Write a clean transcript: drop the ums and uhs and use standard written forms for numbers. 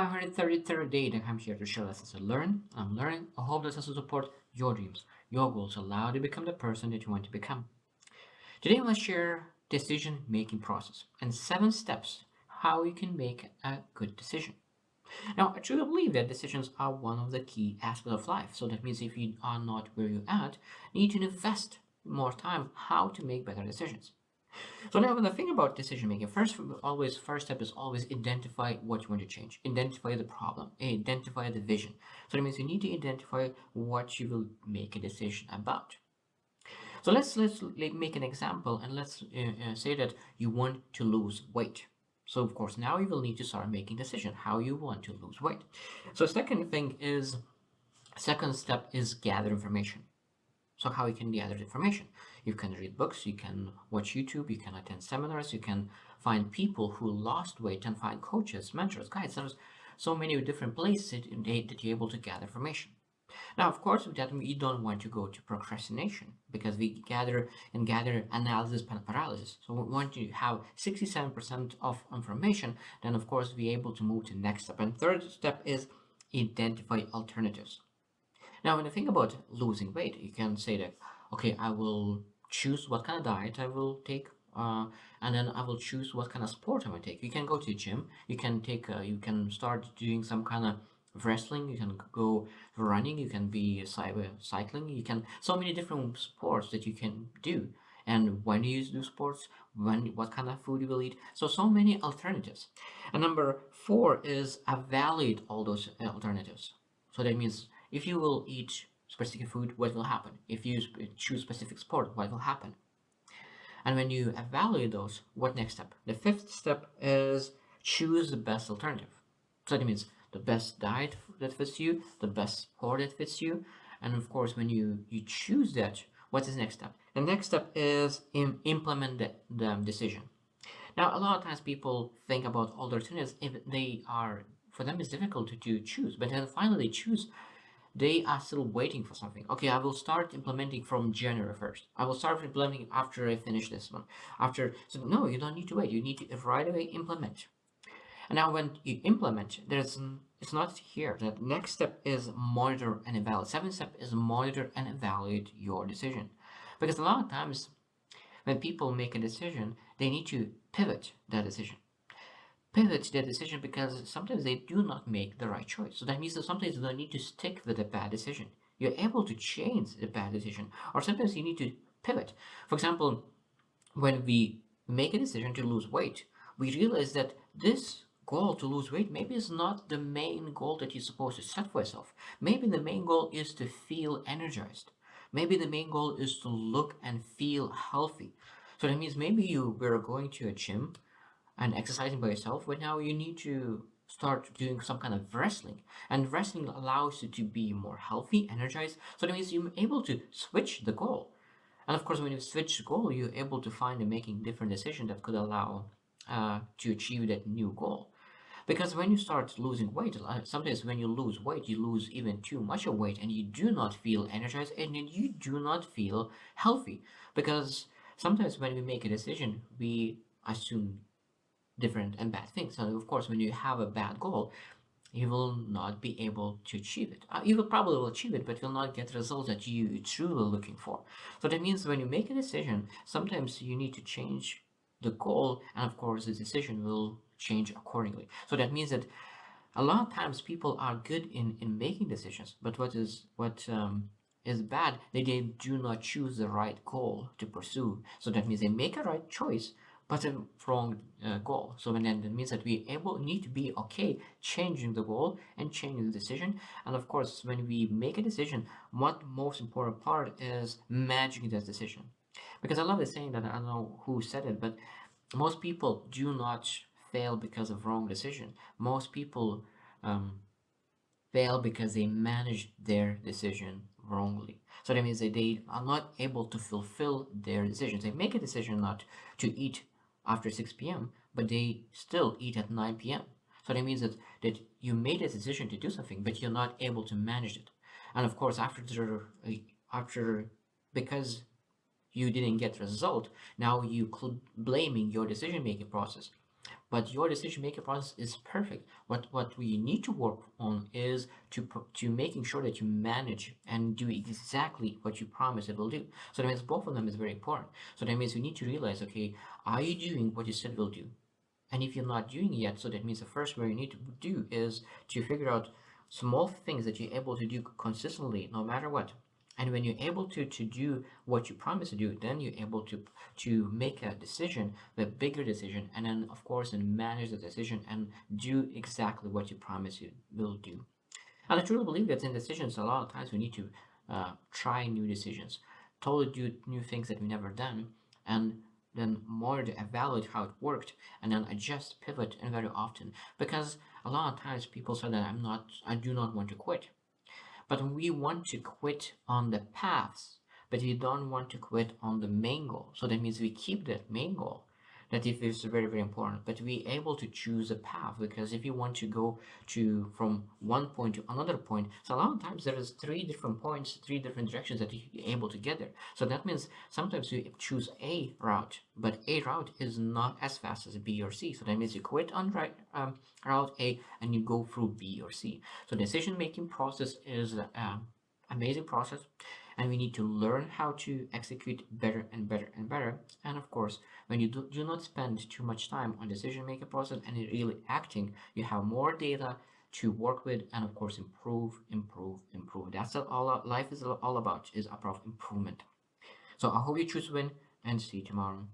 533rd day that I'm here to share lessons to learn. I'm learning. I hope this will support your dreams, your goals, allow you to become the person that you want to become. Today I want to share decision making process and 7 steps how you can make a good decision. Now, I truly believe that decisions are one of the key aspects of life. So that means if you are not where you're at, you need to invest more time how to make better decisions. So now when I think about decision making, first step is always identify what you want to change. Identify the problem. Identify the vision. So that means you need to identify what you will make a decision about. So let's make an example and let's say that you want to lose weight. So of course now you will need to start making decision how you want to lose weight. So second step is gather information. So how you can gather information? You can read books, you can watch YouTube, you can attend seminars, you can find people who lost weight and find coaches, mentors, guides. There's so many different places that you're able to gather information. Now, of course, with that, we don't want to go to procrastination because we gather analysis paralysis. So we want to have 67% of information, then of course be able to move to the next step. And third step is identify alternatives. Now, when you think about losing weight, you can say that, okay, I will choose what kind of diet I will take, and then I will choose what kind of sport I will take. You can go to the gym. You can start doing some kind of wrestling. You can go running. You can be cycling. You can so many different sports that you can do. And when you do sports, what kind of food you will eat. So many alternatives. And number four is evaluate all those alternatives. So that means if you will eat specific food, what will happen? If you choose specific sport, what will happen? And when you evaluate those, what next step? The fifth step is choose the best alternative. So that means the best diet that fits you, the best sport that fits you, and of course, when you choose that, what is the next step? The next step is implement the decision. Now, a lot of times people think about all the alternatives if they are for them it's difficult to choose, but then finally they choose they are still waiting for something. Okay, I will start implementing from January 1st. I will start implementing after I finish this one. So no, you don't need to wait. You need to right away implement. And now when you implement, it's not here. The next step is monitor and evaluate. Seventh step is monitor and evaluate your decision. Because a lot of times when people make a decision, they need to pivot that decision their decision because sometimes they do not make the right choice. So that means that sometimes you don't need to stick with a bad decision. You're able to change the bad decision, or sometimes you need to pivot. For example, when we make a decision to lose weight, we realize that this goal to lose weight maybe is not the main goal that you're supposed to set for yourself. Maybe the main goal is to feel energized. Maybe the main goal is to look and feel healthy. So that means maybe you were going to a gym and exercising by yourself, but now you need to start doing some kind of wrestling. And wrestling allows you to be more healthy, energized. So that means you're able to switch the goal. And of course, when you switch the goal, you're able to find and making different decisions that could allow to achieve that new goal. Because when you start losing weight, sometimes when you lose weight, you lose even too much of weight and you do not feel energized and you do not feel healthy. Because sometimes when we make a decision, we assume different and bad things. And of course, when you have a bad goal, you will not be able to achieve it. You will probably will achieve it, but will not get the results that you truly looking for. So that means when you make a decision, sometimes you need to change the goal, and of course, the decision will change accordingly. So that means that a lot of times people are good in making decisions, but what is bad, they do not choose the right goal to pursue. So that means they make a right choice, but a wrong goal. So then that means that we need to be okay changing the goal and changing the decision. And of course, when we make a decision, what most important part is managing that decision. Because I love the saying that I don't know who said it, but most people do not fail because of wrong decision. Most people um, fail because they manage their decision wrongly. So that means that they are not able to fulfill their decisions. They make a decision not to eat after 6 p.m., but they still eat at 9 p.m. So that means that you made a decision to do something, but you're not able to manage it. And of course, after because you didn't get the result, now you blaming your decision making process. but your decision making process is perfect. What we need to work on is to making sure that you manage and do exactly what you promise it will do. So that means both of them is very important. So that means you need to realize, okay, are you doing what you said will do? And if you're not doing it yet, so that means the first way you need to do is to figure out small things that you're able to do consistently, no matter what. And when you're able to do what you promise to do, then you're able to make a decision, the bigger decision, and then of course then manage the decision and do exactly what you promise you will do. And I truly believe that in decisions, a lot of times we need to try new decisions, totally do new things that we never done, and then more to evaluate how it worked, and then adjust, pivot, and very often. Because a lot of times people say that I do not want to quit. But we want to quit on the paths, but we don't want to quit on the main goal. So that means we keep that main goal. That if is very, very important, but we able to choose a path, because if you want to go to from one point to another point, so a lot of times there is three different points, three different directions that you're able to get there. So that means sometimes you choose a route, but a route is not as fast as B or C. So that means you quit on route A and you go through B or C. So the decision making process is amazing process, and we need to learn how to execute better and better and better. And of course, when you do not spend too much time on decision making process and really acting, you have more data to work with, and of course improve. That's all life is all about, is about improvement. So I hope you choose win, and see you tomorrow.